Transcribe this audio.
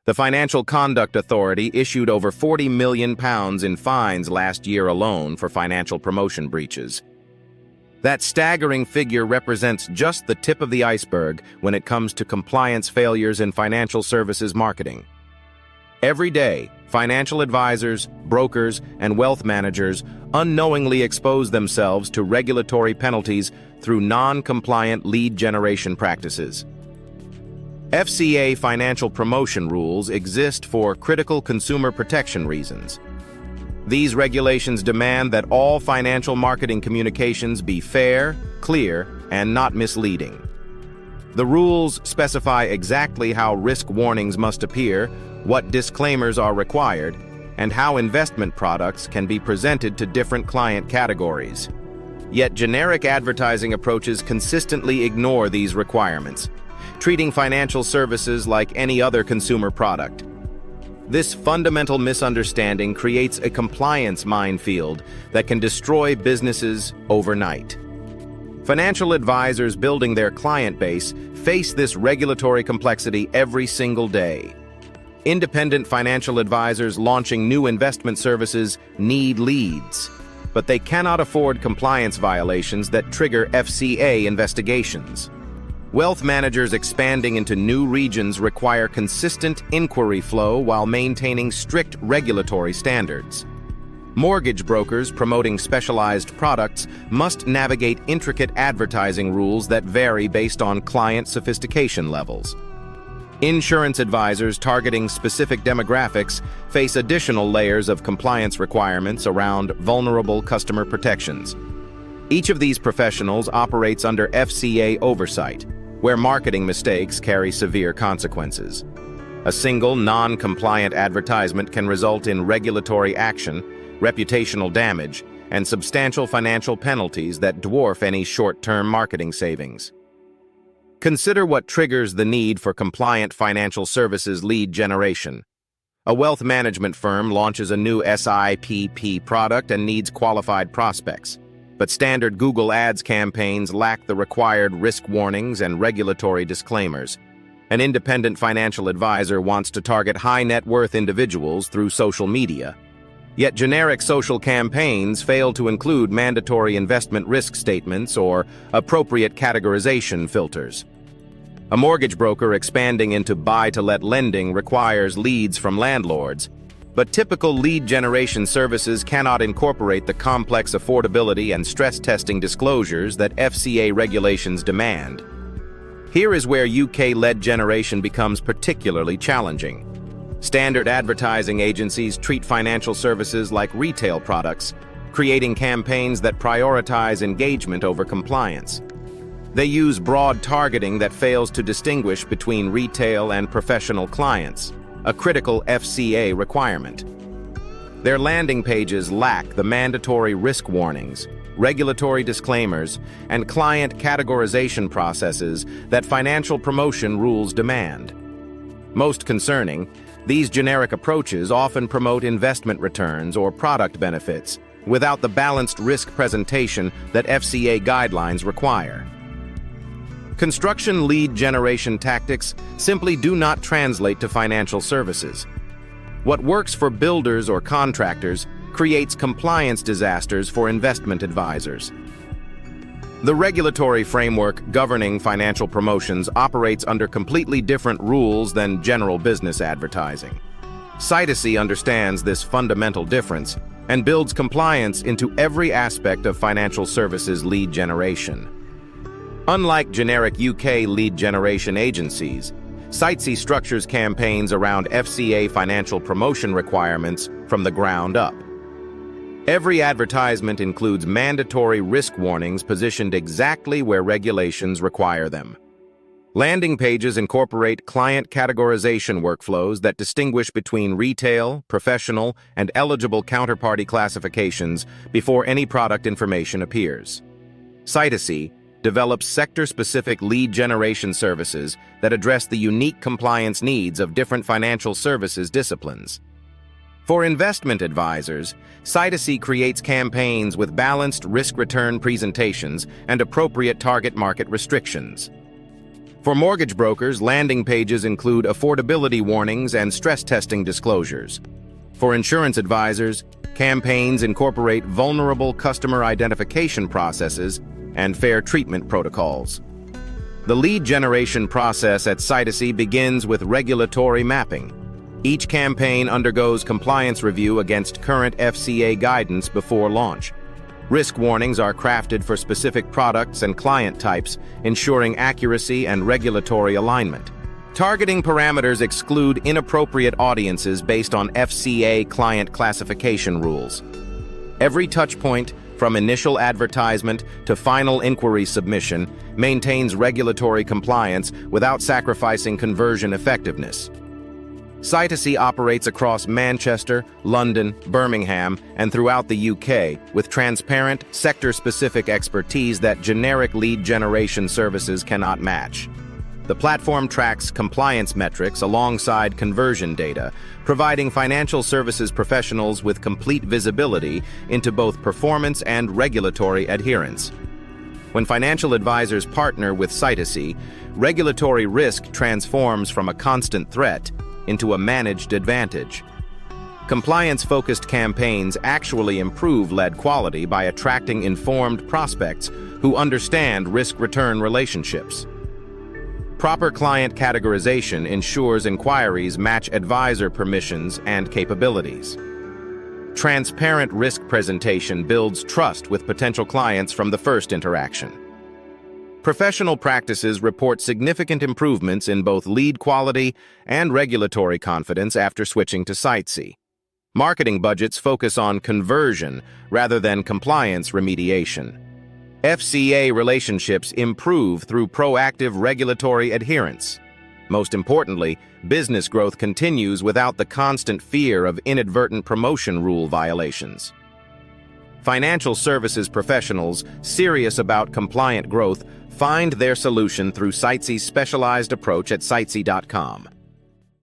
The Financial Conduct Authority issued over £40 million in fines last year alone for financial promotion breaches. That staggering figure represents just the tip of the iceberg when it comes to compliance failures in financial services marketing. Every day, financial advisors, brokers, and wealth managers unknowingly expose themselves to regulatory penalties through non-compliant lead generation practices. FCA financial promotion rules exist for critical consumer protection reasons. These regulations demand that all financial marketing communications be fair, clear, and not misleading. The rules specify exactly how risk warnings must appear, what disclaimers are required, and how investment products can be presented to different client categories. Yet generic advertising approaches consistently ignore these requirements, treating financial services like any other consumer product. This fundamental misunderstanding creates a compliance minefield that can destroy businesses overnight. Financial advisors building their client base face this regulatory complexity every single day. Independent financial advisors launching new investment services need leads, but they cannot afford compliance violations that trigger FCA investigations. Wealth managers expanding into new regions require consistent inquiry flow while maintaining strict regulatory standards. Mortgage brokers promoting specialized products must navigate intricate advertising rules that vary based on client sophistication levels. Insurance advisors targeting specific demographics face additional layers of compliance requirements around vulnerable customer protections. Each of these professionals operates under FCA oversight, where marketing mistakes carry severe consequences. A single, non-compliant advertisement can result in regulatory action, reputational damage, and substantial financial penalties that dwarf any short-term marketing savings. Consider what triggers the need for compliant financial services lead generation. A wealth management firm launches a new SIPP product and needs qualified prospects. But standard Google Ads campaigns lack the required risk warnings and regulatory disclaimers. An independent financial advisor wants to target high-net-worth individuals through social media. Yet generic social campaigns fail to include mandatory investment risk statements or appropriate categorization filters. A mortgage broker expanding into buy-to-let lending requires leads from landlords, but typical lead generation services cannot incorporate the complex affordability and stress testing disclosures that FCA regulations demand. Here is where UK lead generation becomes particularly challenging. Standard advertising agencies treat financial services like retail products, creating campaigns that prioritize engagement over compliance. They use broad targeting that fails to distinguish between retail and professional clients, a critical FCA requirement. Their landing pages lack the mandatory risk warnings, regulatory disclaimers, and client categorization processes that financial promotion rules demand. Most concerning, these generic approaches often promote investment returns or product benefits without the balanced risk presentation that FCA guidelines require. Construction lead generation tactics simply do not translate to financial services. What works for builders or contractors creates compliance disasters for investment advisors. The regulatory framework governing financial promotions operates under completely different rules than general business advertising. Sitesy understands this fundamental difference and builds compliance into every aspect of financial services lead generation. Unlike generic UK lead generation agencies, Sitesy structures campaigns around FCA financial promotion requirements from the ground up. Every advertisement includes mandatory risk warnings positioned exactly where regulations require them. Landing pages incorporate client categorization workflows that distinguish between retail, professional, and eligible counterparty classifications before any product information appears. Sitesy develops sector-specific lead generation services that address the unique compliance needs of different financial services disciplines. For investment advisors, Sitesy creates campaigns with balanced risk-return presentations and appropriate target market restrictions. For mortgage brokers, landing pages include affordability warnings and stress testing disclosures. For insurance advisors, campaigns incorporate vulnerable customer identification processes and fair treatment protocols. The lead generation process at Sitesy begins with regulatory mapping. Each campaign undergoes compliance review against current FCA guidance before launch. Risk warnings are crafted for specific products and client types, ensuring accuracy and regulatory alignment. Targeting parameters exclude inappropriate audiences based on FCA client classification rules. Every touchpoint, from initial advertisement to final inquiry submission, maintains regulatory compliance without sacrificing conversion effectiveness. Sitesy operates across Manchester, London, Birmingham, and throughout the UK with transparent, sector-specific expertise that generic lead generation services cannot match. The platform tracks compliance metrics alongside conversion data, providing financial services professionals with complete visibility into both performance and regulatory adherence. When financial advisors partner with Sitesy, regulatory risk transforms from a constant threat into a managed advantage. Compliance-focused campaigns actually improve lead quality by attracting informed prospects who understand risk-return relationships. Proper client categorization ensures enquiries match advisor permissions and capabilities. Transparent risk presentation builds trust with potential clients from the first interaction. Professional practices report significant improvements in both lead quality and regulatory confidence after switching to Sitesy. Marketing budgets focus on conversion rather than compliance remediation. FCA relationships improve through proactive regulatory adherence. Most importantly, business growth continues without the constant fear of inadvertent promotion rule violations. Financial services professionals serious about compliant growth find their solution through Sitesy's specialized approach at Sitesy.com.